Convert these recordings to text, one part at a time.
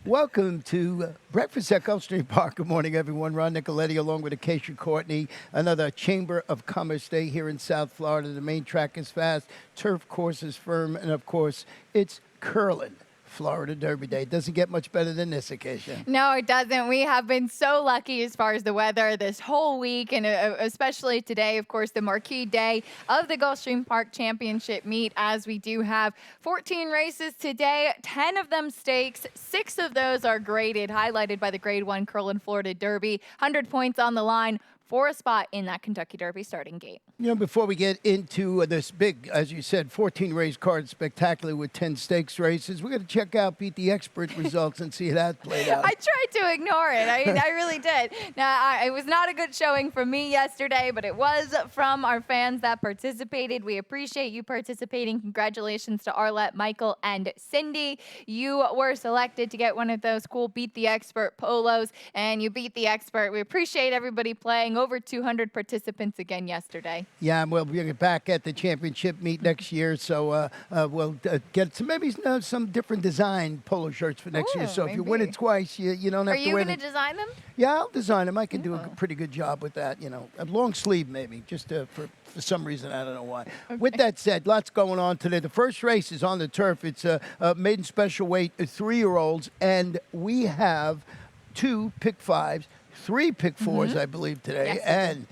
Welcome to Breakfast at Gulfstream Park. Good morning, everyone. Ron Nicoletti along with Acacia Courtney. Another Chamber of Commerce day here in South Florida. The main track is fast, turf course is firm, and of course, it's curling. Florida Derby Day. It doesn't get much better than this occasion. No, it doesn't. We have been so lucky as far as the weather this whole week, and especially today, of course, the marquee day of the Gulfstream Park Championship meet, as we do have 14 races today, 10 of them stakes, 6 of those are graded, highlighted by the Grade 1 Curlin Florida Derby, 100 points on the line for a spot in that Kentucky Derby starting gate. You know, before we get into this big, as you said, 14 race card spectacular with 10 stakes races, we're going to check out Beat the Expert results and see how that played out. I tried to ignore it. I really did. Now, it was not a good showing from me yesterday, but it was from our fans that participated. We appreciate you participating. Congratulations to Arlette, Michael, and Cindy. You were selected to get one of those cool Beat the Expert polos, and you beat the expert. We appreciate everybody playing. Over 200 participants again yesterday. Yeah, and we'll be back at the championship meet next year, so we'll get some different design polo shirts for next year. So if you win it twice, you don't have to win it. Are you going to design them? Yeah, I'll design them. I can do a pretty good job with that, you know. A long sleeve maybe, just for some reason, I don't know why. Okay. With that said, lots going on today. The first race is on the turf. It's a maiden special weight 3-year-olds, and we have 2 pick 5s. 3 pick 4s, I believe, today, yes, and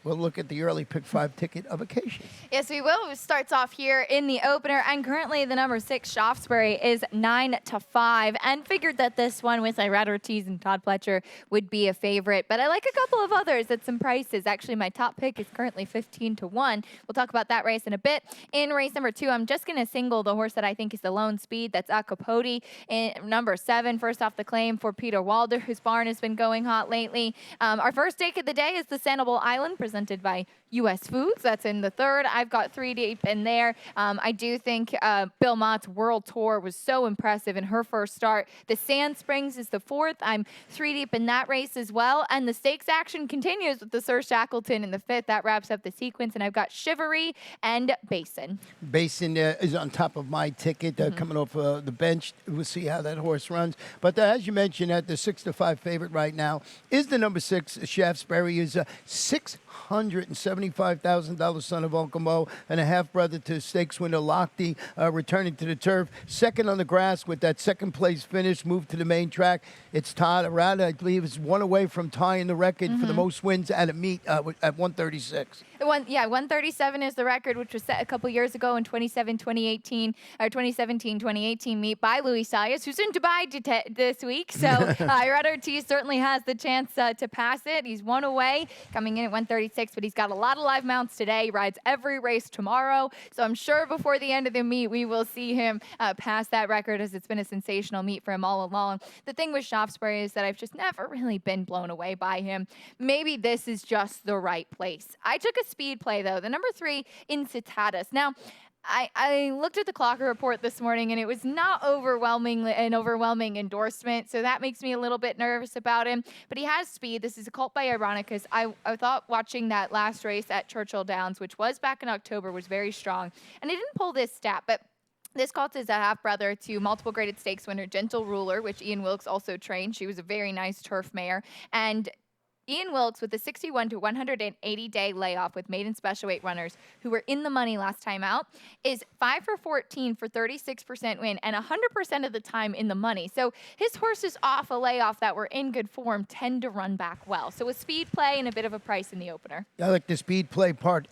we'll look at the early pick 5 ticket of Acacia. Yes, we will. It starts off here in the opener, and currently the number 6, Shaftesbury, is 9-5, and figured that this one with Irad Ortiz and Todd Pletcher would be a favorite, but I like a couple of others at some prices. Actually, my top pick is currently 15-1. We'll talk about that race in a bit. In race number 2, I'm just going to single the horse that I think is the lone speed. That's Acapodi. In number 7, first off the claim for Peter Walder, whose barn has been going hot lately. Our first stake of the day is the Sanibel Island, presented by U.S. Foods. That's in the 3rd. I've got 3 deep in there. I do think Bill Mott's World Tour was so impressive in her first start. The Sand Springs is the 4th. I'm 3 deep in that race as well. And the stakes action continues with the Sir Shackleton in the 5th. That wraps up the sequence. And I've got Chivalry and Basin. Basin is on top of my ticket, coming off the bench. We'll see how that horse runs. But as you mentioned, the 6-5 favorite right now is the number 6, Shaftesbury, is $675,000 son of Uncle Mo and a half-brother to stakes winner Lochte, returning to the turf. Second on the grass with that second-place finish, moved to the main track. It's Todd Arada, I believe, is 1 away from tying the record for the most wins at a meet at 136. 137 is the record, which was set a couple years ago in 2017-2018 meet by Luis Saez, who's in Dubai this week. So Irad Ortiz certainly has the chance to pass it. He's 1 away, coming in at 136, but he's got a lot of live mounts today. He rides every race tomorrow. So I'm sure before the end of the meet, we will see him pass that record, as it's been a sensational meet for him all along. The thing with Shaftesbury is that I've just never really been blown away by him. Maybe this is just the right place. I took a speed play, though, the number 3, Incitatus. Now, I looked at the Clocker report this morning, and it was not an overwhelming endorsement, so that makes me a little bit nervous about him. But he has speed. This is a colt by Ironicus. I thought watching that last race at Churchill Downs, which was back in October, was very strong. And I didn't pull this stat, but this colt is a half-brother to multiple graded stakes winner Gentle Ruler, which Ian Wilkes also trained. She was a very nice turf mare. And Ian Wilkes, with a 61 to 180-day layoff with maiden special weight runners who were in the money last time out, is 5 for 14 for 36% win and 100% of the time in the money. So his horses off a layoff that were in good form tend to run back well. So a speed play and a bit of a price in the opener. I like the speed play part.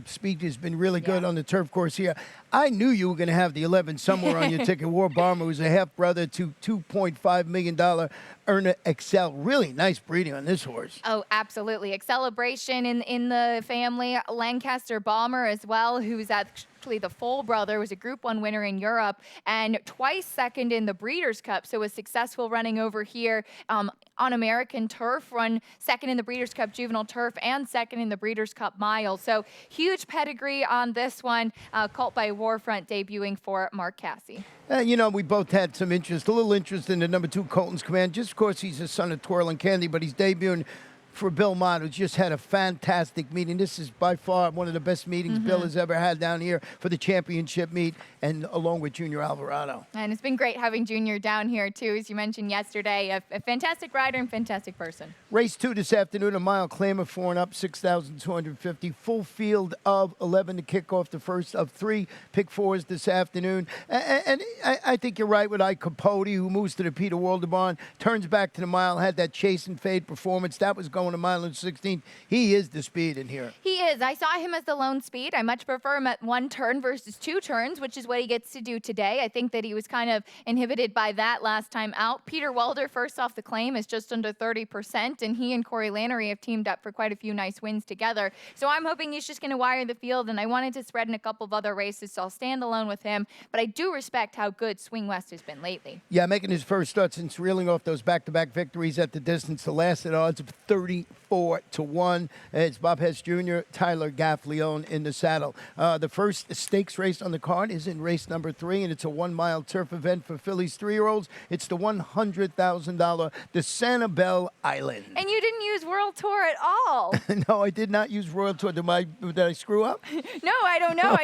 Speed has been really good on the turf course here. I knew you were going to have the 11 somewhere on your ticket. War Bomber was a half-brother to $2.5 million Erna Excel. Really nice breeding on this horse. Oh, absolutely. Celebration in the family. Lancaster Bomber as well, who's actually the full brother, was a Group 1 winner in Europe and twice second in the Breeders' Cup. So was successful running over here on American turf, run second in the Breeders' Cup Juvenile Turf and second in the Breeders' Cup Mile. So huge pedigree on this one. Colt by Warfront debuting for Mark Cassie. You know, we both had some interest, a little interest in the number 2 Colton's Command. Just of course he's the son of Twirling Candy, but he's debuting for Bill Mott, who just had a fantastic meeting. This is by far one of the best meetings Bill has ever had down here for the championship meet, and along with Junior Alvarado. And it's been great having Junior down here, too, as you mentioned yesterday. A fantastic rider and fantastic person. Race 2 this afternoon, a mile claimer, 4 and up, 6,250. Full field of 11 to kick off the first of 3 pick 4s this afternoon. And I think you're right with Ike Capote, who moves to the Peter Waldebahn, turns back to the mile, had that chase and fade performance. That was going a mile and 16. He is the speed in here. He is. I saw him as the lone speed. I much prefer him at 1 turn versus 2 turns, which is what he gets to do today. I think that he was kind of inhibited by that last time out. Peter Walder, first off the claim, is just under 30%, and he and Corey Lannery have teamed up for quite a few nice wins together. So I'm hoping he's just going to wire the field, and I wanted to spread in a couple of other races, so I'll stand alone with him. But I do respect how good Swing West has been lately. Yeah, making his first start since reeling off those back-to-back victories at the distance. The last at odds of 34-1. It's Bob Hess Jr., Tyler Gaffleone in the saddle. The first stakes race on the card is in race number 3, and it's a 1-mile turf event for Phillies 3-year-olds. It's the $100,000 the Sanibel Island. And you didn't use World Tour at all. No, I did not use World Tour. Did I screw up? No, I don't know.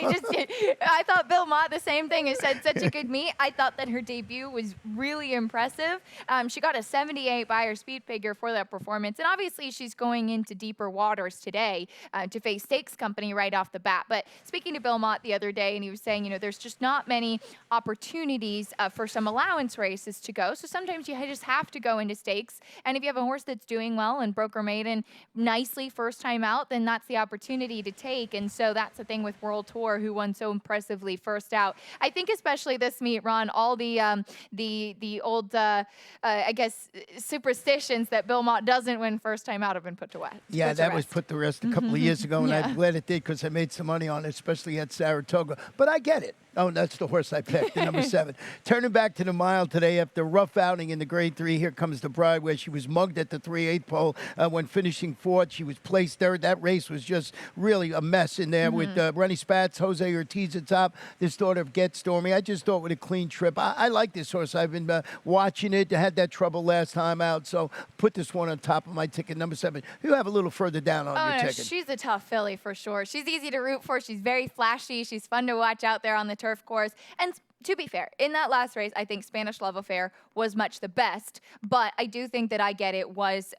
I thought Bill Mott, the same thing, has said such a good meet. I thought that her debut was really impressive. She got a 78 by her speed figure for that performance. And obviously she's going into deeper waters today to face Stakes Company right off the bat. But speaking to Bill Mott the other day, and he was saying, there's just not many opportunities for some allowance races to go. So sometimes you just have to go into stakes. And if you have a horse that's doing well and broke her maiden nicely first time out, then that's the opportunity to take. And so that's the thing with World Tour, who won so impressively first out. I think especially this meet, Ron, all the old, I guess, superstitions that Bill Mott doesn't win first time out have been put to rest. Yeah, that was put to rest a couple of years ago, and I'm glad it did because I made some money on it, especially at Saratoga. But I get it. Oh, that's the horse I picked, the number 7. Turning back to the mile today after a rough outing in the Grade 3, here comes the Bride, where she was mugged at the 3/8 pole when finishing 4th. She was placed third. That race was just really a mess in there with Rennie Spatz, Jose Ortiz at top, this daughter of Get Stormy. I just thought with a clean trip. I like this horse. I've been watching it. I had that trouble last time out, so put this one on top of my ticket, number 7. You have a little further down on your ticket. She's a tough filly for sure. She's easy to root for. She's very flashy. She's fun to watch out there on the turf course. And to be fair, in that last race, I think Spanish Love Affair was much the best, but I do think that I Get It was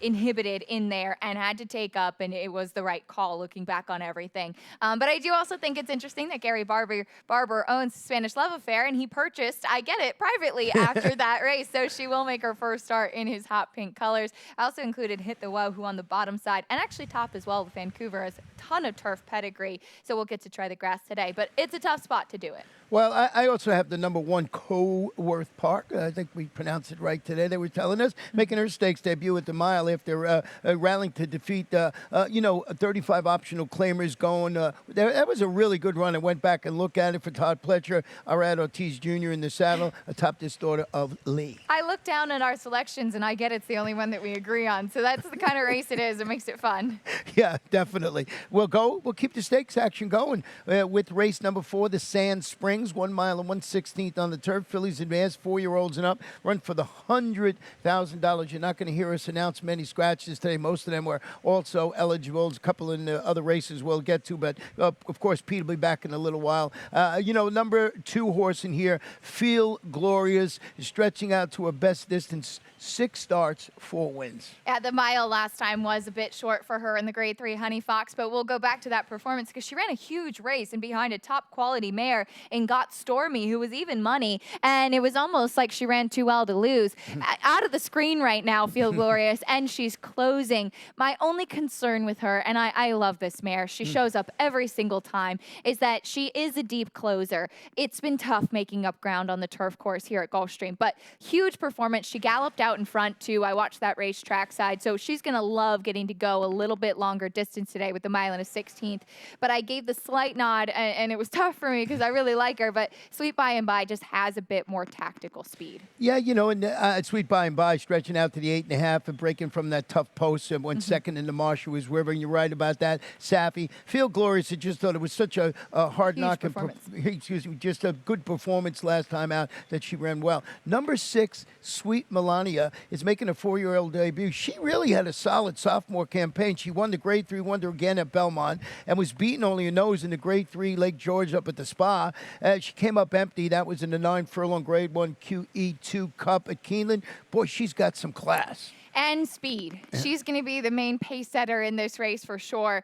inhibited in there and had to take up, and it was the right call looking back on everything. But I do also think it's interesting that Gary Barber owns Spanish Love Affair, and he purchased I Get It privately after that race, so she will make her first start in his hot pink colors. I also included Hit the Wow, who on the bottom side, and actually top as well with Vancouver, has a ton of turf pedigree, so we'll get to try the grass today, but it's a tough spot to do it. Well, I also have the number 1 Coworth Park. I think we pronounced it right today. They were telling us, making her stakes debut at the mile after rallying to defeat, 35 optional claimers going. That was a really good run. I went back and looked at it for Todd Pletcher, Arad Ortiz Jr. in the saddle, atop this daughter of Lee. I looked down at our selections, and I Get It's the only one that we agree on. So that's the kind of race it is. It makes it fun. Yeah, definitely. We'll keep the stakes action going with race number 4, the Sand Springs. 1 mile and 1/16 on the turf. Phillies advance, 4-year-olds and up. Run for the $100,000. You're not going to hear us announce many scratches today. Most of them were also eligible. A couple in the other races we'll get to, but of course, Pete will be back in a little while. Number 2 horse in here, Feel Glorious, is stretching out to a best distance, 6 starts, 4 wins. Yeah, the mile last time was a bit short for her in the Grade 3 Honey Fox, but we'll go back to that performance because she ran a huge race and behind a top quality mare in Got Stormy, who was even money, and it was almost like she ran too well to lose. Out of the screen right now, Feel Glorious, and she's closing. My only concern with her, and I love this mare, she shows up every single time, is that she is a deep closer. It's been tough making up ground on the turf course here at Gulfstream, but huge performance. She galloped out in front too. I watched that race trackside, so she's going to love getting to go a little bit longer distance today with the mile and a 16th. But I gave the slight nod, and it was tough for me because I really like her, but Sweet By and By just has a bit more tactical speed. Yeah, and Sweet By and By stretching out to the 8.5 and breaking from that tough post and went second in the Marshall was River, and you're right about that. Safi, Feel Glorious. I just thought it was such a hard knock and just a good performance last time out that she ran well. Number 6, Sweet Melania, is making a 4-year-old debut. She really had a solid sophomore campaign. She won the Grade 3 Wonder again at Belmont and was beaten only a nose in the Grade 3 Lake George up at the Spa. She came up empty. That was in the 9 furlong Grade 1 QE2 Cup at Keeneland. Boy, she's got some class. And speed. She's going to be the main pace setter in this race for sure.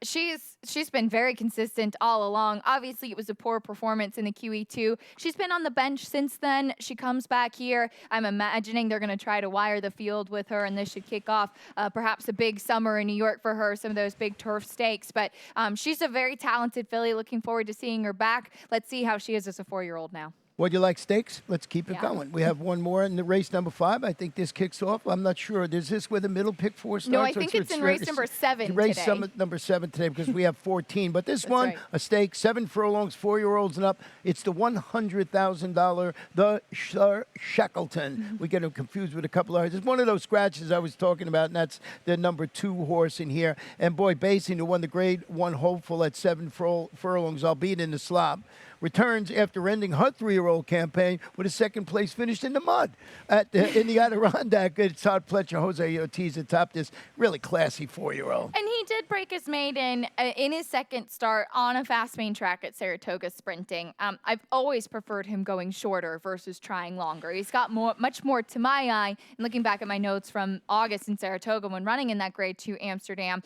She's been very consistent all along. Obviously, it was a poor performance in the QE2. She's been on the bench since then. She comes back here. I'm imagining they're going to try to wire the field with her, and this should kick off perhaps a big summer in New York for her, some of those big turf stakes. But she's a very talented filly. Looking forward to seeing her back. Let's see how she is as a 4-year-old now. Would you like stakes? Let's keep it going. We have one more in the race number 5. I think this kicks off. I'm not sure. Is this where the middle pick 4 starts? No, I think it's in race number 7 today. Number 7 today because we have 14. But this one, right. A stake, 7 furlongs, 4-year-olds and up. It's the $100,000, the Shackleton. We get them confused with a couple of others. It's one of those scratches I was talking about, and that's the number 2 horse in here. And boy, Basin, who won the Grade 1 hopeful at 7 furlongs, albeit in the slop, returns after ending her 3-year-old campaign with a second-place finish in the mud in the Adirondack. It's Todd Pletcher, Jose Ortiz atop this really classy 4-year-old. And he did break his maiden in his second start on a fast main track at Saratoga sprinting. I've always preferred him going shorter versus trying longer. He's got much more to my eye. And looking back at my notes from August in Saratoga when running in that Grade 2 Amsterdam,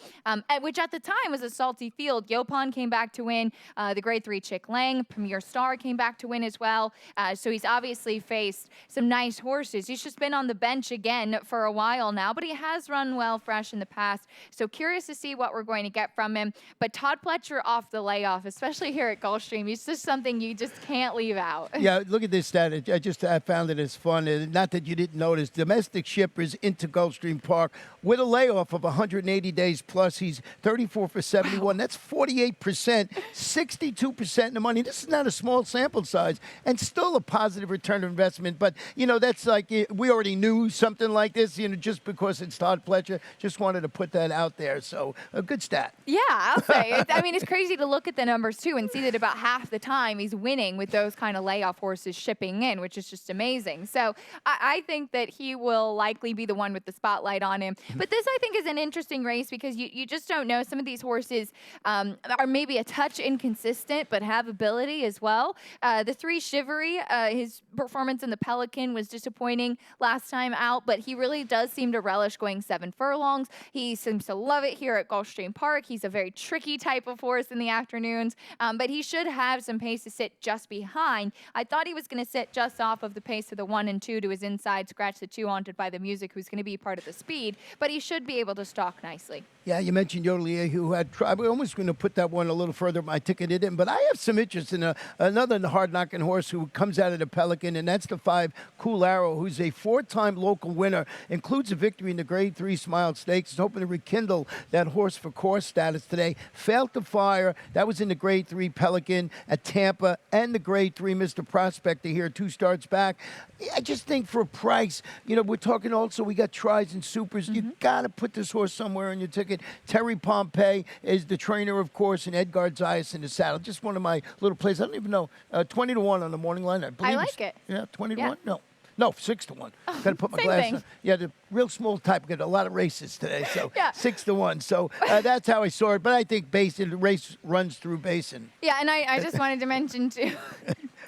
which at the time was a salty field. Yopon came back to win. The Grade 3 Chick Lang, Premier Star came back to win as well. So he's obviously faced some nice horses. He's just been on the bench again for a while now, but he has run well fresh in the past. So curious to see what we're going to get from him. But Todd Pletcher off the layoff, especially here at Gulfstream, he's just something you just can't leave out. Yeah, look at this stat. I found it as fun. Not that you didn't notice. Domestic shippers into Gulfstream Park with a layoff of 180 days plus. He's 34 for 71. Wow. That's 48%, 62% in the money. This is not a small sample size and still a positive return of investment. But, that's like we already knew something like this, just because it's Todd Pletcher. Just wanted to put that out there. So a good stat. Yeah, I'll say. It's crazy to look at the numbers, too, and see that about half the time he's winning with those kind of layoff horses shipping in, which is just amazing. So I think that he will likely be the one with the spotlight on him. But this, I think, is an interesting race because you just don't know. Some of these horses are maybe a touch inconsistent but have ability as well. The 3 Shivery, his performance in the Pelican was disappointing last time out, but he really does seem to relish going 7 furlongs. He seems to love it here at Gulfstream Park. He's a very tricky type of horse in the afternoons, but he should have some pace to sit just behind. I thought he was going to sit just off of the pace of the 1 and 2 to his inside, scratch the 2 Haunted by the Music, who's going to be part of the speed, but he should be able to stalk nicely. Yeah, you mentioned Yodelier, who had tried. We're almost going to put that one a little further. My ticket in, but I have some interest in another hard-knocking horse who comes out of the Pelican, and that's the 5 Cool Arrow, who's a 4-time local winner, includes a victory in the Grade 3 Smile Stakes. Is hoping to rekindle that horse for course status today. Failed to fire. That was in the Grade 3 Pelican at Tampa and the Grade 3 Mr. Prospector here, 2 starts back. I just think for a price, we're talking also, we got tries and supers. You got to put this horse somewhere on your ticket. Terry Pompey is the trainer, of course, and Edgar Zayas in the saddle. Just one of my little plays. I don't even know. 20 to 1 on the morning line. I like it. Yeah, 20 to 1? No, 6 to 1. Oh, got to put my glasses on. Yeah, the real small type. Got a lot of races today, so 6 to 1. So that's how I saw it. But I think Basin, the race runs through Basin. Yeah, and I just wanted to mention, too,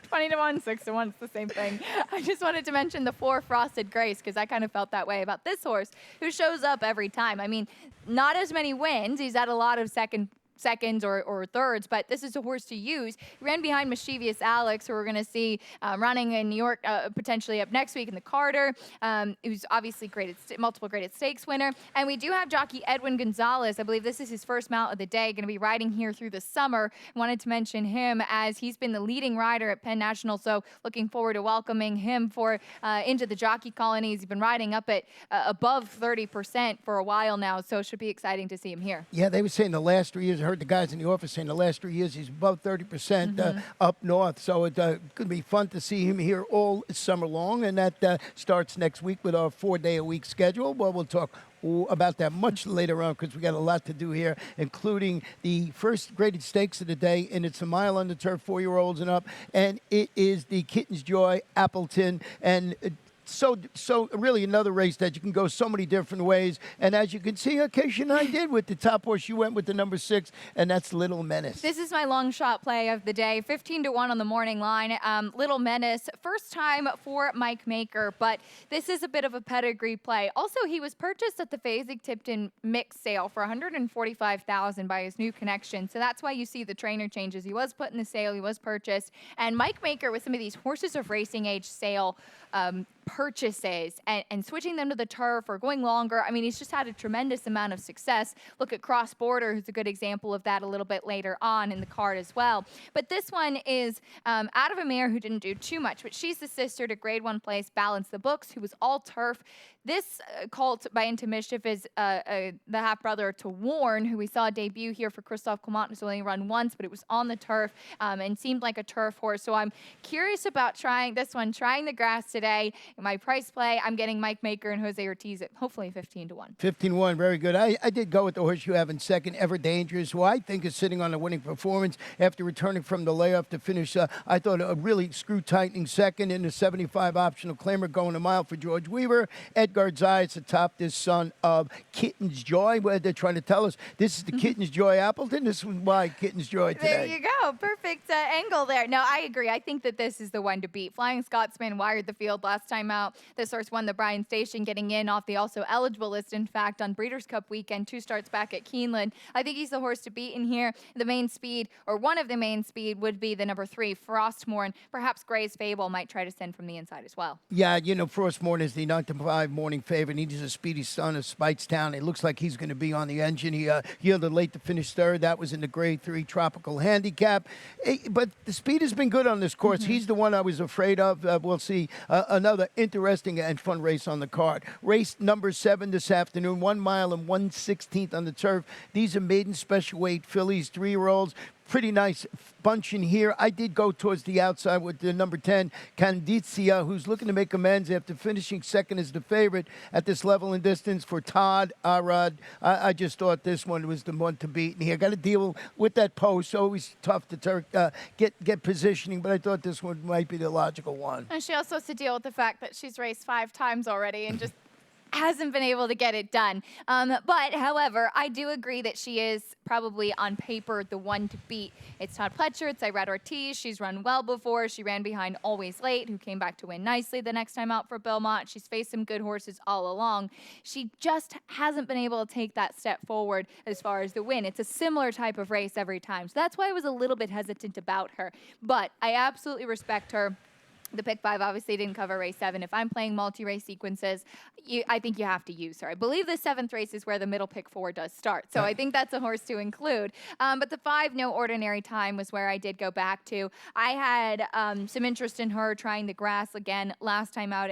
20 to 1, 6 to 1, it's the same thing. I just wanted to mention the 4 Frosted Grace because I kind of felt that way about this horse who shows up every time. I mean, not as many wins. He's had a lot of seconds or thirds, but this is a horse to use. He ran behind Mischievous Alex, who we're going to see running in New York potentially up next week in the Carter. Who's obviously multiple graded stakes winner. And we do have jockey Edwin Gonzalez. I believe this is his first mount of the day, going to be riding here through the summer. Wanted to mention him as he's been the leading rider at Penn National, so looking forward to welcoming him into the jockey colonies. He's been riding up at above 30% for a while now, so it should be exciting to see him here. Yeah, they were saying the last 3 years, heard the guys in the office saying the last 3 years he's above 30% up north. So it's going to be fun to see him here all summer long. And that starts next week with our 4-day-a-week schedule. Well, we'll talk about that much later on because we got a lot to do here, including the first graded stakes of the day, and it's a mile on the turf, 4-year-olds and up, and it is the Kitten's Joy Appleton, and so really another race that you can go so many different ways. And as you can see, Acacia and I did with the top horse. You went with the number 6, and that's Little Menace. This is my long shot play of the day, 15-1 on the morning line. Little Menace, first time for Mike Maker, but this is a bit of a pedigree play. Also, he was purchased at the Fasig-Tipton mix sale for $145,000 by his new connection. So that's why you see the trainer changes. He was put in the sale, he was purchased. And Mike Maker, with some of these horses of racing age sale purchases and switching them to the turf or going longer. I mean, he's just had a tremendous amount of success. Look at Cross Border, who's a good example of that a little bit later on in the card as well. But this one is out of a mare who didn't do too much, but she's the sister to Grade 1 place Balance the Books, who was all turf. This colt by Into Mischief is the half-brother to Warren, who we saw debut here for Christophe Clement, who's only run once, but it was on the turf and seemed like a turf horse. So I'm curious about trying this one, trying the grass today. In my price play, I'm getting Mike Maker and Jose Ortiz at hopefully 15-1. 15-1, very good. I did go with the horse you have in second, Ever Dangerous, who I think is sitting on a winning performance after returning from the layoff to finish, I thought, a really screw-tightening second in the 75 optional claimer going a mile for George Weaver. Edgar Zayas atop this son of Kitten's Joy, where they're trying to tell us this is the Kitten's Joy Appleton. This was why Kitten's Joy today. There you go. Perfect angle there. No, I agree. I think that this is the one to beat. Flying Scotsman wired the field last time out. This horse won the Bryan Station, getting in off the also eligible list, in fact, on Breeders' Cup weekend, 2 starts back at Keeneland. I think he's the horse to beat in here. The main speed, or one of the main speed, would be the number 3, Frostmore, and perhaps Gray's Fable might try to send from the inside as well. Yeah, you know, Frostmore is the 9-5 morning favorite. He's a speedy son of Speightstown. It looks like he's going to be on the engine. He yielded late to finish third. That was in the Grade 3 Tropical Handicap. But the speed has been good on this course. He's the one I was afraid of. We'll see another interesting and fun race on the card. Race number 7 this afternoon, 1 mile and 1/16 on the turf. These are maiden special weight fillies, 3-year-olds. Pretty nice bunch in here. I did go towards the outside with the number 10, Candicia, who's looking to make amends after finishing second as the favorite at this level and distance for Todd Arad. I just thought this one was the one to beat in here. Got to deal with that post. Always tough to get positioning, but I thought this one might be the logical one. And she also has to deal with the fact that she's raced 5 times already and just hasn't been able to get it done. But, however, I do agree that she is probably on paper the one to beat. It's Todd Pletcher, it's Irad Ortiz. She's run well before. She ran behind Always Late, who came back to win nicely the next time out for Belmont. She's faced some good horses all along. She just hasn't been able to take that step forward as far as the win. It's a similar type of race every time. So that's why I was a little bit hesitant about her. But I absolutely respect her. The pick 5 obviously didn't cover race 7. If I'm playing multi-race sequences, I think you have to use her. I believe the 7th race is where the middle pick 4 does start. So I think that's a horse to include. But the 5, No Ordinary Time, was where I did go back to. I had some interest in her trying the grass again last time out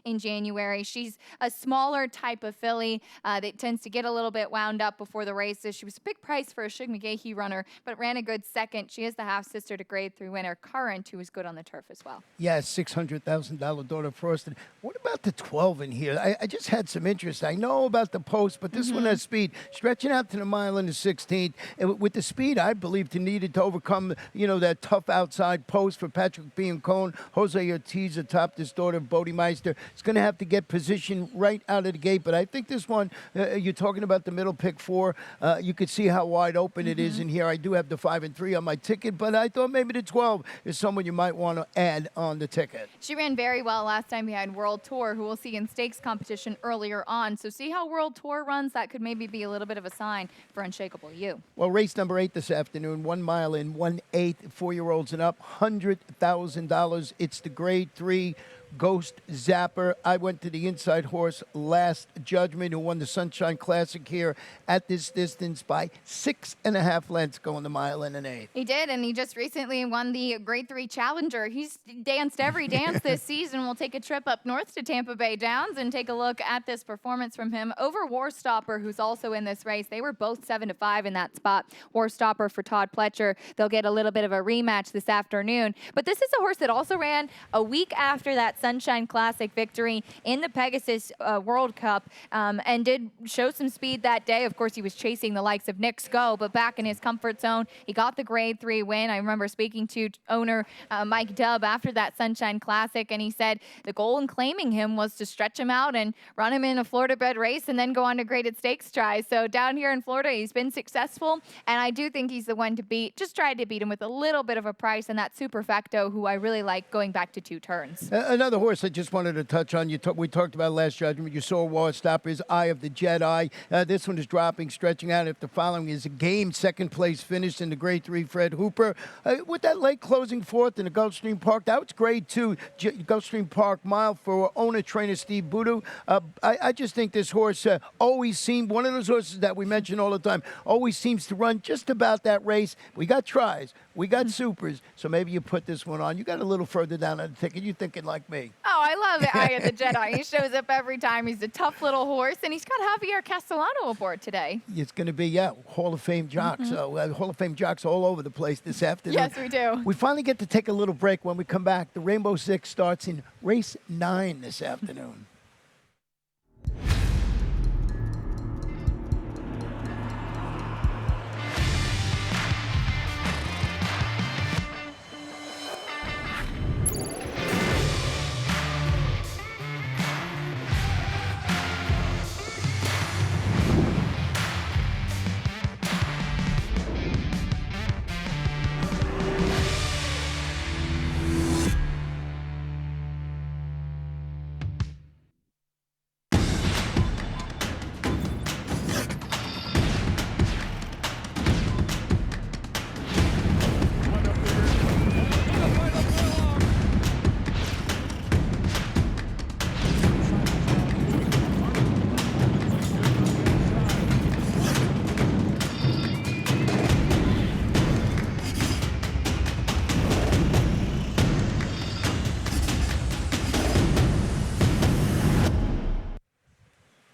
in January. She's a smaller type of filly that tends to get a little bit wound up before the races. She was a big price for a Shug McGahee runner, but ran a good second. She is the half-sister to Grade 3 winner Current, who was good on the turf as well. Yes, $600,000 daughter Frosted. What about the 12 in here? I just had some interest. I know about the post, but this one has speed. Stretching out to the mile in the 16th. And with the speed, I believed he needed to overcome, that tough outside post for Patrick B. and Cohn. Jose Ortiz atop this daughter of Bodemeister. It's going to have to get position right out of the gate. But I think this one, you're talking about the middle pick 4. You could see how wide open it is in here. I do have the 5 and 3 on my ticket, but I thought maybe the 12 is someone you might want to add on the ticket. She ran very well last time behind World Tour, who we'll see in stakes competition earlier on. So see how World Tour runs. That could maybe be a little bit of a sign for Unshakable You. Well, race number 8 this afternoon, 1 mile in 1/8, 4-year-olds and up, $100,000. It's the Grade 3 Ghost Zapper. I went to the inside horse Last Judgment, who won the Sunshine Classic here at this distance by 6.5 lengths, going the mile in an 8. He did, and he just recently won the Grade 3 Challenger. He's danced every dance this season. We'll take a trip up north to Tampa Bay Downs and take a look at this performance from him over Warstopper, who's also in this race. They were both 7-5 in that spot. Warstopper for Todd Pletcher. They'll get a little bit of a rematch this afternoon. But this is a horse that also ran a week after that Sunshine Classic victory in the Pegasus World Cup and did show some speed that day. Of course, he was chasing the likes of Nick Sko, but back in his comfort zone, he got the Grade 3 win. I remember speaking to owner Mike Dubb after that Sunshine Classic, and he said the goal in claiming him was to stretch him out and run him in a Florida-bred race and then go on to graded stakes tries. So down here in Florida, he's been successful, and I do think he's the one to beat. Just tried to beat him with a little bit of a price, and that Superfecto, who I really like going back to 2 turns. Another horse I just wanted to touch on. We talked about last judgment. You saw Warstopper's Eye of the Jedi. This one is dropping, stretching out after following his game second place finish in the Grade 3 Fred Hooper. With that late closing fourth in the Gulfstream Park, that was Grade 2 Gulfstream Park mile for owner-trainer Steve Boudou. I just think this horse always seemed, one of those horses that we mention all the time, always seems to run just about that race. We got tries, we got supers, so maybe you put this one on. You got a little further down on the ticket. You're thinking like me. Oh, I love the Eye of the Jedi. He shows up every time. He's a tough little horse, and he's got Javier Castellano aboard today. It's going to be, Hall of Fame jocks. Hall of Fame jocks all over the place this afternoon. Yes, we do. We finally get to take a little break. When we come back, the Rainbow Six starts in race 9 this afternoon.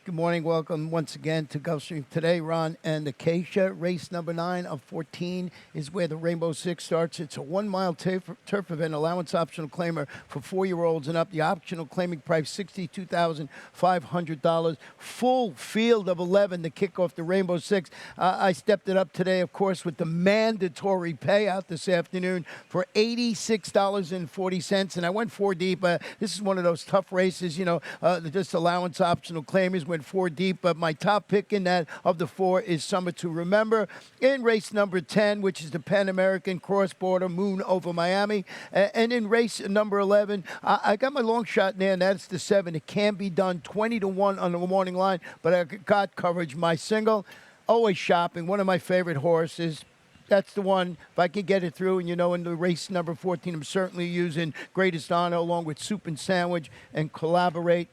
Good morning. Welcome once again to Gulfstream Today. Ron and Acacia. Race number 9 of 14 is where the Rainbow Six starts. It's a 1-mile turf event, allowance optional claimer for 4-year-olds and up. The optional claiming price, $62,500. Full field of 11 to kick off the Rainbow Six. I stepped it up today, of course, with the mandatory payout this afternoon for $86.40, and I went 4 deep. This is one of those tough races, just allowance optional claimers. Went 4 deep, but my top pick in that of the 4 is Summer to Remember. In race number 10, which is the Pan American Cross-Border Moon over Miami. And in race number 11, I got my long shot in there, and that's the 7. It can be done 20-1 on the morning line, but I got coverage. My single, Always Shopping, one of my favorite horses. That's the one. If I can get it through, and in the race number 14, I'm certainly using Greatest Honor along with Soup and Sandwich and Collaborate.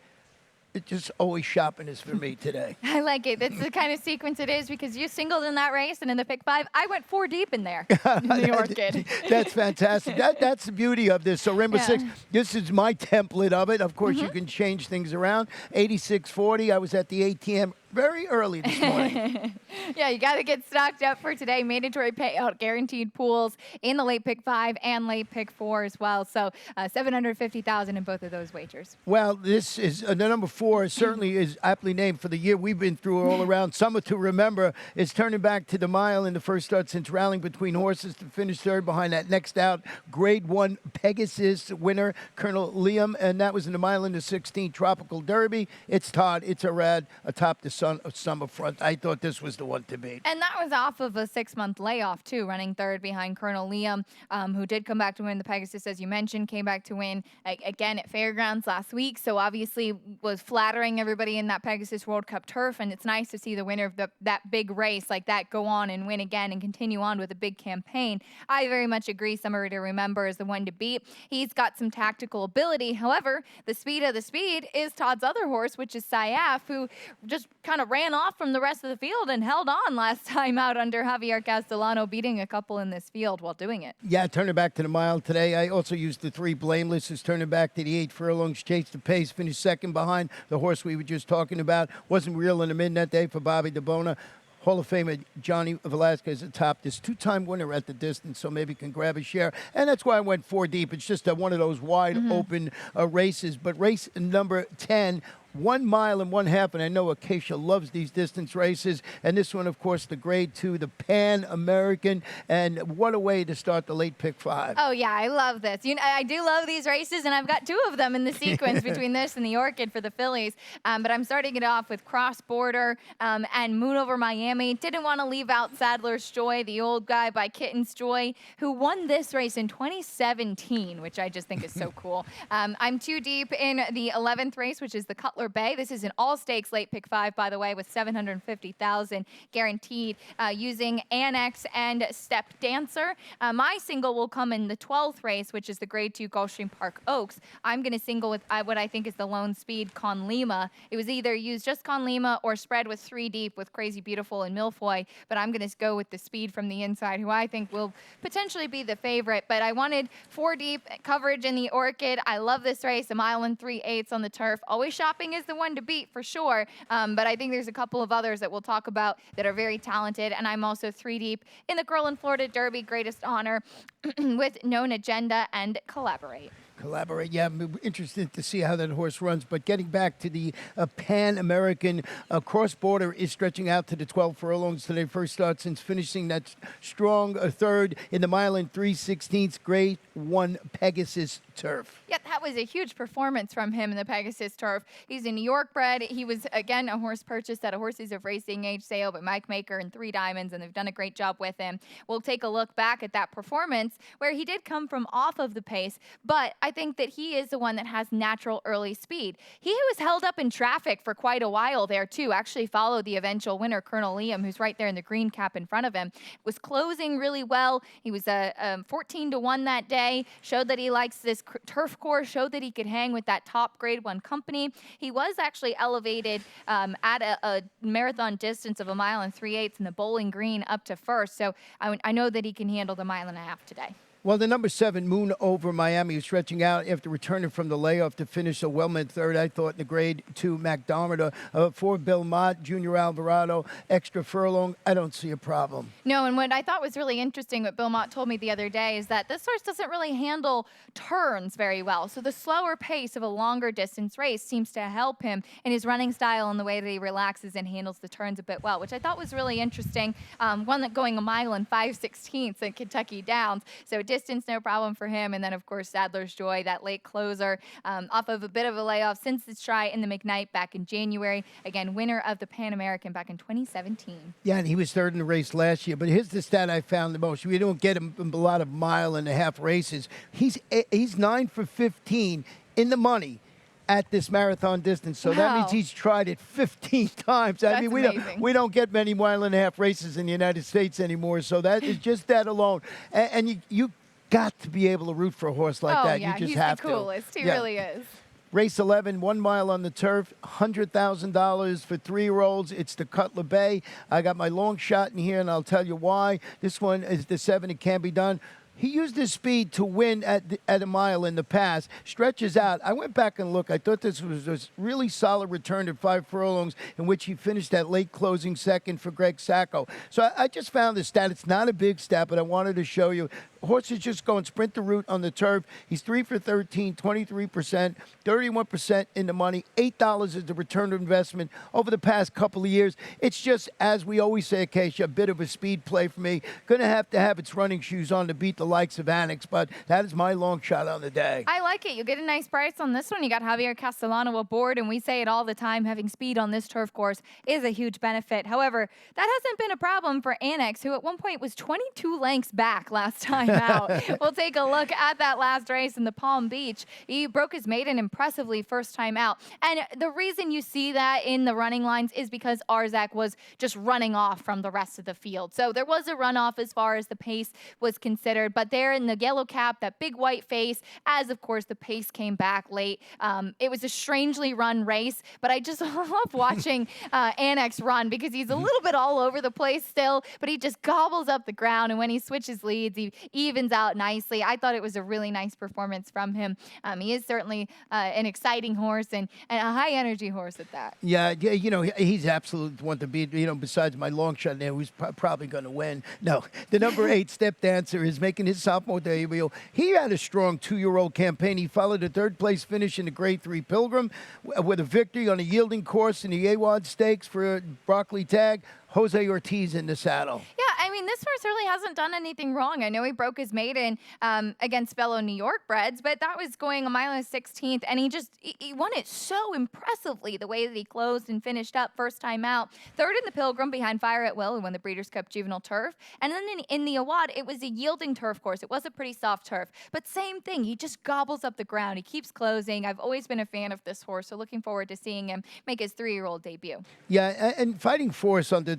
It just Always Shopping is for me today. I like it. That's the kind of sequence it is, because you singled in that race, and in the pick 5, I went 4 deep in there. New York kid. That's fantastic. That's the beauty of this. So Rainbow Six, this is my template of it. Of course, you can change things around. 86.40. I was at the ATM very early this morning. Yeah, you got to get stocked up for today. Mandatory payout, guaranteed pools in the late pick 5 and late pick 4 as well. So $750,000 in both of those wagers. Well, this is the number 4 certainly is aptly named for the year we've been through all around. Summer to Remember is turning back to the mile in the first start since rallying between horses to finish third behind that next out Grade 1 Pegasus winner, Colonel Liam, and that was in the mile in the 16 Tropical Derby. It's Todd. It's a rad atop the Summer front. I thought this was the one to beat. And that was off of a 6-month layoff, too, running third behind Colonel Liam, who did come back to win the Pegasus, as you mentioned, came back to win again at Fairgrounds last week. So obviously was flattering everybody in that Pegasus World Cup turf. And it's nice to see the winner of that big race like that go on and win again and continue on with a big campaign. I very much agree. Summer to Remember is the one to beat. He's got some tactical ability. However, the speed of the speed is Todd's other horse, which is Sayaf, who just kind of ran off from the rest of the field and held on last time out under Javier Castellano, beating a couple in this field while doing it. Yeah, turning back to the mile today. I also used the 3 Blameless, who's turning back to the 8 Furlongs, chased the pace, finished second behind the horse we were just talking about. Wasn't reeling him in that day for Bobby DeBona. Hall of Famer Johnny Velasquez atop this 2-time winner at the distance, so maybe can grab a share. And that's why I went 4 deep. It's just one of those wide open races. But race number 10, 1 mile and 1/2, and I know Acacia loves these distance races. And this one, of course, the Grade 2, the Pan American. And what a way to start the late pick 5. Oh, yeah, I love this. I do love these races, and I've got 2 of them in the sequence between this and the Orchid for the fillies. But I'm starting it off with Cross Border and Moon Over Miami. Didn't want to leave out Sadler's Joy, the old guy by Kitten's Joy, who won this race in 2017, which I just think is so cool. I'm 2 deep in the 11th race, which is the Cutler Bay. This is an all-stakes late pick 5, by the way, with $750,000 guaranteed using Annex and Step Dancer. My single will come in the 12th race, which is the Grade 2 Gulfstream Park Oaks. I'm going to single with what I think is the lone speed Con Lima. It was either use just Con Lima or spread with 3 deep with Crazy Beautiful and Milfoy, but I'm going to go with the speed from the inside, who I think will potentially be the favorite. But I wanted 4 deep coverage in the Orchid. I love this race, 1 mile and 3/8 on the turf. Always Shopping is the one to beat for sure, but I think there's a couple of others that we'll talk about that are very talented. And I'm also 3 deep in the Curlin Florida Derby Greatest Honor with Known Agenda and Collaborate. Yeah, I'm interested to see how that horse runs. But getting back to the Pan American, Cross Border is stretching out to the 12 furlongs today. First start since finishing that strong 3rd in the mile and 3/16 Grade 1 Pegasus turf. Yeah, that was a huge performance from him in the Pegasus turf. He's a New York bred. He was, again, a horse purchased at a Horses of Racing age sale by Mike Maker and 3 Diamonds, and they've done a great job with him. We'll take a look back at that performance where he did come from off of the pace, but I think that he is the one that has natural early speed. He was held up in traffic for quite a while there, too. Actually followed the eventual winner, Colonel Liam, who's right there in the green cap in front of him. Was closing really well. He was 14-1 that day. Showed that he likes this turf course. Showed that he could hang with that top Grade 1 company. He was actually elevated at a marathon distance of 1 mile and 3/8 in the Bowling Green up to first. So I know that he can handle the 1.5 miles today. Well, the number 7, Moon Over Miami, is stretching out after returning from the layoff to finish a well-meant 3rd, I thought, in the Grade 2 McDermott. For Bill Mott, Junior Alvarado, extra furlong, I don't see a problem. No, and what I thought was really interesting, what Bill Mott told me the other day, is that this horse doesn't really handle turns very well. So the slower pace of a longer distance race seems to help him in his running style and the way that he relaxes and handles the turns a bit well, which I thought was really interesting. One that going 1 mile and 5/16 in Kentucky Downs. So distance, no problem for him. And then, of course, Sadler's Joy, that late closer, off of a bit of a layoff since the try in the McKnight back in January. Again, winner of the Pan American back in 2017. Yeah, and he was 3rd in the race last year. But here's the stat I found the most. We don't get him a lot of 1.5 mile races. He's 9 for 15 in the money at this marathon distance. So that means he's tried it 15 times. I mean, we don't get many 1.5 mile races in the United States anymore. So that is just that alone. And you got to be able to root for a horse like that. Yeah, You just he's have the coolest. to. He really is. Race 11, 1 mile on the turf, $100,000 for 3-year-olds. It's the Cutler Bay. I got my long shot in here, and I'll tell you why. This one is the 7. It can be done. He used his speed to win at 1 mile in the past. Stretches out. I went back and looked. I thought this was a really solid return at 5 furlongs in which he finished that late closing second for Greg Sacco. So I just found the stat. It's not a big stat, but I wanted to show you. Horse is just going sprint the route on the turf. He's 3 for 13, 23%, 31% in the money. $8 is the return of investment over the past couple of years. It's just, as we always say, Acacia, a bit of a speed play for me. Going to have its running shoes on to beat the likes of Annex, but that is my long shot on the day. I like it. You get a nice price on this one. You got Javier Castellano aboard, and we say it all the time, having speed on this turf course is a huge benefit. However, that hasn't been a problem for Annex, who at one point was 22 lengths back last time time out. We'll take a look at that last race in the Palm Beach. He broke his maiden impressively first time out. And the reason you see that in the running lines is because Arzak was just running off from the rest of the field. So there was a runoff as far as the pace was considered, but there in the yellow cap, that big white face, as of course the pace came back late. It was a strangely run race, but I just love watching Annex run because he's a little bit all over the place still, but he just gobbles up the ground, and when he switches leads, he evens out nicely. I thought it was a really nice performance from him. He is certainly an exciting horse and a high energy horse at that. Yeah, he's absolute one to beat. Besides my long shot there, who's probably going to win. No, the number 8 Step Dancer is making his sophomore debut. He had a strong 2-year-old campaign. He followed a 3rd place finish in the Grade 3 Pilgrim with a victory on a yielding course in the Awad Stakes for Broccoli Tag. Jose Ortiz in the saddle. Yeah, I mean, this horse really hasn't done anything wrong. I know he broke his maiden against fellow New York breds, but that was going a mile and 16th, and he won it so impressively the way that he closed and finished up first time out. 3rd in the Pilgrim behind Fire at Will, who won the Breeders' Cup Juvenile Turf. And then in the Awad, it was a yielding turf course. It was a pretty soft turf, but same thing. He just gobbles up the ground. He keeps closing. I've always been a fan of this horse, so looking forward to seeing him make his 3-year-old debut. Yeah, and Fighting Force on the,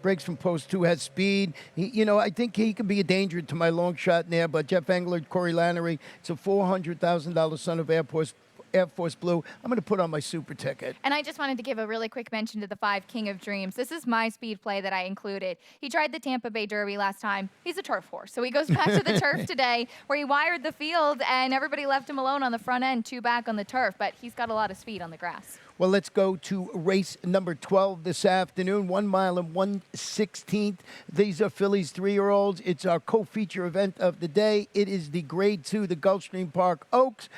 breaks from post 2 has speed. I think he can be a danger to my long shot there, but Jeff Engler, Corey Lannery, it's a $400,000 son of Air Force Blue. I'm going to put on my super ticket. And I just wanted to give a really quick mention to the 5 King of Dreams. This is my speed play that I included. He tried the Tampa Bay Derby last time. He's a turf horse. So he goes back to the turf today where he wired the field and everybody left him alone on the front end, 2 back on the turf. But he's got a lot of speed on the grass. Well, let's go to race number 12 this afternoon, 1 mile and 1/16. These are Phillies 3-year-olds. It's our co-feature event of the day. It is the Grade 2, the Gulfstream Park Oaks.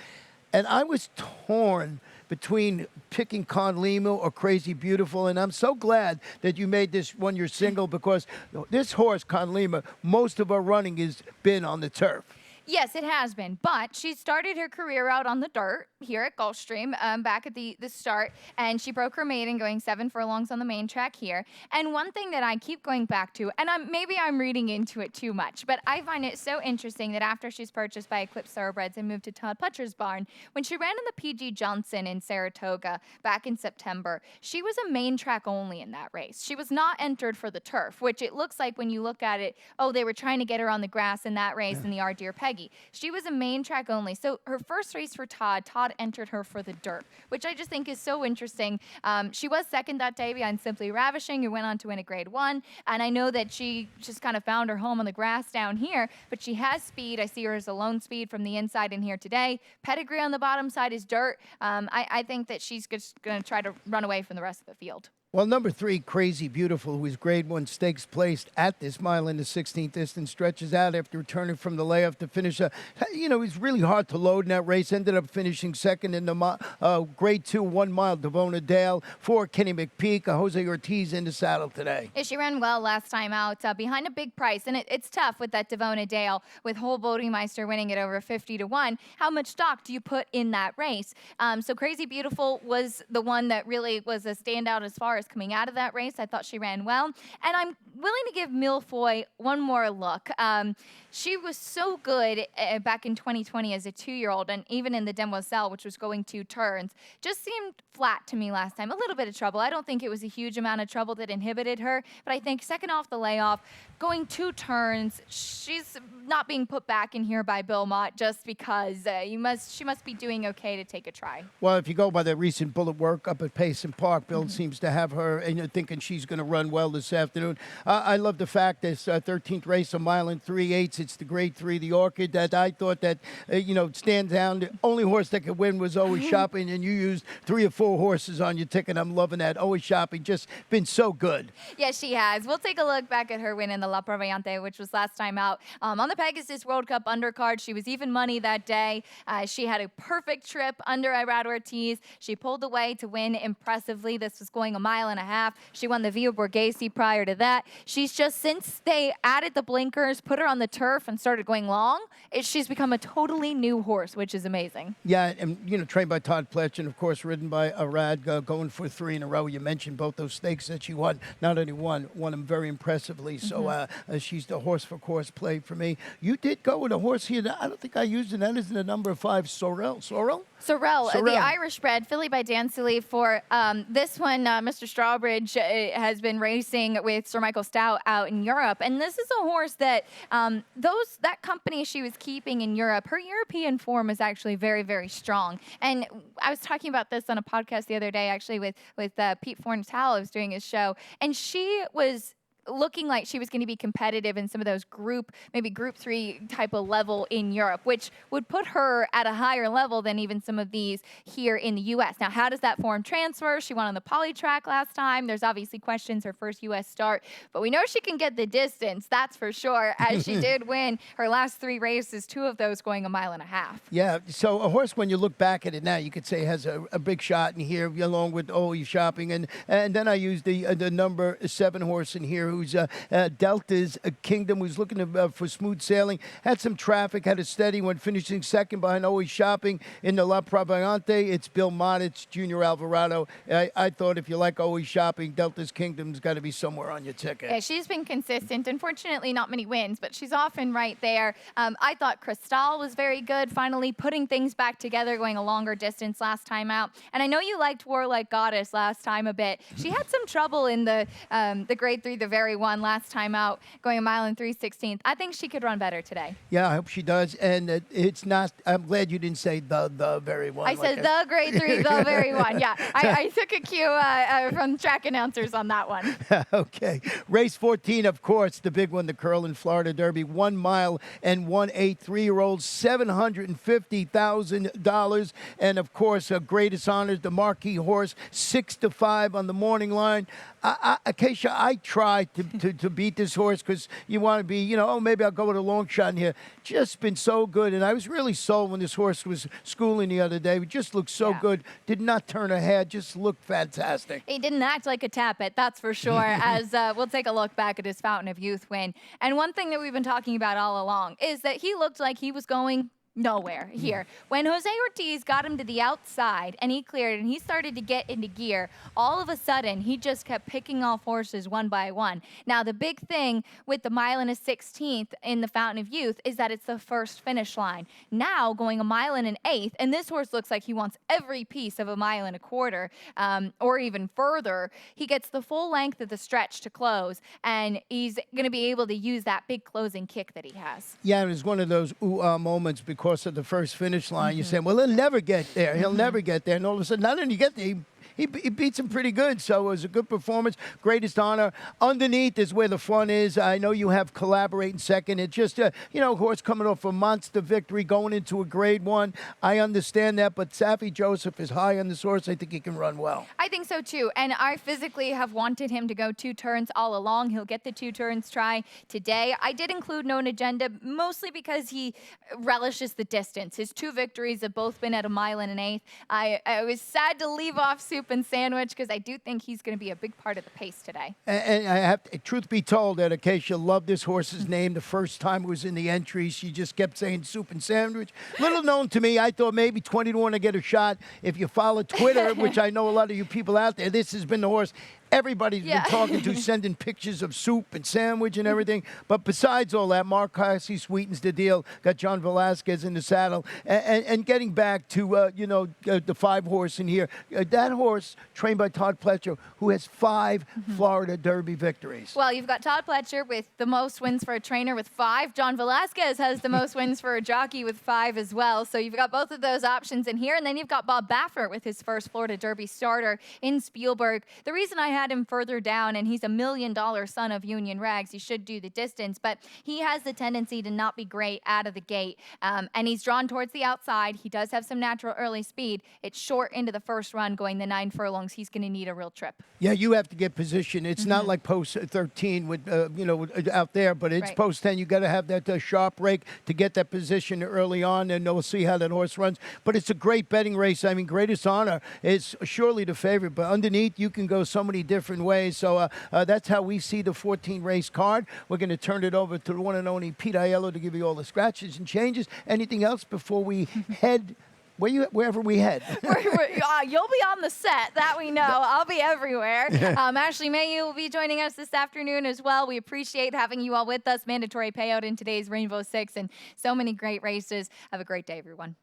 And I was torn between picking Conlima or Crazy Beautiful, and I'm so glad that you made this one your single because this horse, Conlima, most of her running has been on the turf. Yes, it has been, but she started her career out on the dirt here at Gulfstream back at the start, and she broke her maiden going 7 furlongs on the main track here. And one thing that I keep going back to, and maybe I'm reading into it too much, but I find it so interesting that after she's purchased by Eclipse Thoroughbreds and moved to Todd Pletcher's barn, when she ran in the PG Johnson in Saratoga back in September, she was a main track only in that race. She was not entered for the turf, which it looks like when you look at it, they were trying to get her on the grass in that race in the Our Dear Peggy. She was a main track only. So her first race for Todd entered her for the dirt, which I just think is so interesting. She was second that day behind Simply Ravishing, who went on to win a Grade 1. And I know that she just kind of found her home on the grass down here, but she has speed. I see her as a lone speed from the inside in here today. Pedigree on the bottom side is dirt. I think that she's just going to try to run away from the rest of the field. Well, number 3, Crazy Beautiful, who is Grade 1 stakes placed at this mile in the 16th distance, stretches out after returning from the layoff to finish. It's really hard to load in that race. Ended up finishing second in the Grade 2 1 mile, Devona Dale, for Kenny McPeak. Jose Ortiz in the saddle today. Yeah, she ran well last time out behind a big price, and it's tough with that Devona Dale, with Whole Bodemeister winning it over 50-1. How much stock do you put in that race? So Crazy Beautiful was the one that really was a standout as far as coming out of that race. I thought she ran well. And I'm willing to give Milfoy one more look. She was so good back in 2020 as a 2-year-old, and even in the Demoiselle, which was going 2 turns, just seemed flat to me last time. A little bit of trouble. I don't think it was a huge amount of trouble that inhibited her, but I think second off the layoff, going 2 turns, she's not being put back in here by Bill Mott just because she must be doing okay to take a try. Well, if you go by the recent bullet work up at Payson Park, Bill seems to have her and you're thinking she's going to run well this afternoon. I love the fact this 13th race, a mile and 3/8. It's the Grade 3, the Orchid, that I thought that, stands down. The only horse that could win was Always Shopping, and you used 3 or 4 horses on your ticket. I'm loving that. Always Shopping, just been so good. Yes, she has. We'll take a look back at her win in the La Proviante, which was last time out. On the Pegasus World Cup undercard, she was even money that day. She had a perfect trip under Irad Ortiz. She pulled away to win impressively. This was going a mile 1.5 miles. She won the Via Borghese prior to that. She's just, since they added the blinkers, put her on the turf and started going long, she's become a totally new horse, which is amazing. Yeah, and, trained by Todd Pletch and, of course, ridden by Arad, going for 3 in a row. You mentioned both those stakes that she won. Not only won them very impressively. So she's the horse for course play for me. You did go with a horse here that I don't think I used, and that is the number 5, Sorrel. Sorrel, Sorrel. the Irish bred, filly by Dan Sealy. For this one, Mr. Strawbridge has been racing with Sir Michael Stout out in Europe. And this is a horse that that company she was keeping in Europe, her European form is actually very, very strong. And I was talking about this on a podcast the other day, actually, with Pete Fornatale. I was doing his show. And she was looking like she was going to be competitive in some of those maybe group 3 type of level in Europe, which would put her at a higher level than even some of these here in the U.S. Now, how does that form transfer? She won on the poly track last time. There's obviously questions, her first U.S. start, but we know she can get the distance, that's for sure, as she did win her last 3 races, 2 of those going 1.5 miles. Yeah, so a horse, when you look back at it now, you could say has a big shot in here, along with Always Shopping, and then I used the number 7 horse in here, who's Delta's Kingdom, who's looking for smooth sailing. Had some traffic, had a steady one, finishing second behind Always Shopping in the La Provante. It's Bill Moditz, Junior Alvarado. I thought if you like Always Shopping, Delta's Kingdom's got to be somewhere on your ticket. Yeah, she's been consistent. Unfortunately, not many wins, but she's often right there. I thought Cristal was very good, finally putting things back together, going a longer distance last time out. And I know you liked Warlike Goddess last time a bit. She had some trouble in the Grade 3, the very one last time out, going 1 mile and 3/16. I think she could run better today. Yeah, I hope she does. And it's not, I'm glad you didn't say the very one. I said the Grade 3, the very one. Yeah, I took a cue from track announcers on that one. Okay. Race 14, of course, the big one, the Curlin Florida Derby, 1 mile and 1/8 3-year-olds, $750,000. And, of course, greatest honors, the marquee horse, 6-5 on the morning line. Acacia, I tried to beat this horse because you want to be, maybe I'll go with a long shot in here. Just been so good. And I was really sold when this horse was schooling the other day. It just looked so good. Did not turn her head. Just looked fantastic. He didn't act like a tappet, that's for sure, as we'll take a look back at his Fountain of Youth win. And one thing that we've been talking about all along is that he looked like he was going nowhere here. When Jose Ortiz got him to the outside and he cleared and he started to get into gear, all of a sudden he just kept picking off horses one by one. Now, the big thing with the 1 mile and 1/16 in the Fountain of Youth is that it's the first finish line. Now going 1 mile and 1/8, and this horse looks like he wants every piece of 1 mile and 1/4, or even further. He gets the full length of the stretch to close, and he's going to be able to use that big closing kick that he has. Yeah, it was one of those ooh-ah moments because of the first finish line. You say, well, he'll never get there. He'll never get there. And all of a sudden, not only get there, he beats him pretty good. So it was a good performance. Greatest honor. Underneath is where the fun is. I know you have Collaborate in second. It's just, horse coming off a monster victory, going into a Grade 1. I understand that, but Safi Joseph is high on this horse. I think he can run well. I think so, too. And I physically have wanted him to go 2 turns all along. He'll get the 2 turns try today. I did include Known Agenda, mostly because he relishes the distance. His 2 victories have both been at 1 mile and 1/8. I was sad to leave off Soup and Sandwich because I do think he's going to be a big part of the pace today. And I have to, truth be told, that Acacia loved this horse's name the first time it was in the entry. She just kept saying Soup and Sandwich. Little known to me, I thought maybe 20 to 1 to get a shot. If you follow Twitter, which I know a lot of you people out there, this has been the horse everybody's been talking to, sending pictures of Soup and Sandwich and everything. But besides all that, Mark Cassey sweetens the deal, got John Velasquez in the saddle. And getting back to, the 5 horse in here, that horse trained by Todd Pletcher, who has 5 Florida Derby victories. Well, you've got Todd Pletcher with the most wins for a trainer with 5. John Velasquez has the most wins for a jockey with 5 as well. So you've got both of those options in here. And then you've got Bob Baffert with his first Florida Derby starter in Spielberg. The reason I had him further down, and he's $1 million son of Union Rags, he should do the distance, but he has the tendency to not be great out of the gate. And he's drawn towards the outside. He does have some natural early speed. It's short into the first run going the 9 furlongs. He's going to need a real trip. Yeah, you have to get position. It's not like post 13 with, out there, but it's post 10. You got to have that sharp rake to get that position early on, and we'll see how that horse runs. But it's a great betting race. I mean, Greatest Honor is surely the favorite, but underneath you can go so many different ways. So that's how we see the 14 race card. We're going to turn it over to the one and only Pete Aiello to give you all the scratches and changes. Anything else before we head wherever we head? You'll be on the set, that we know. I'll be everywhere. Ashley Mayu will be joining us this afternoon as well. We appreciate having you all with us. Mandatory payout in today's Rainbow Six and so many great races. Have a great day, everyone.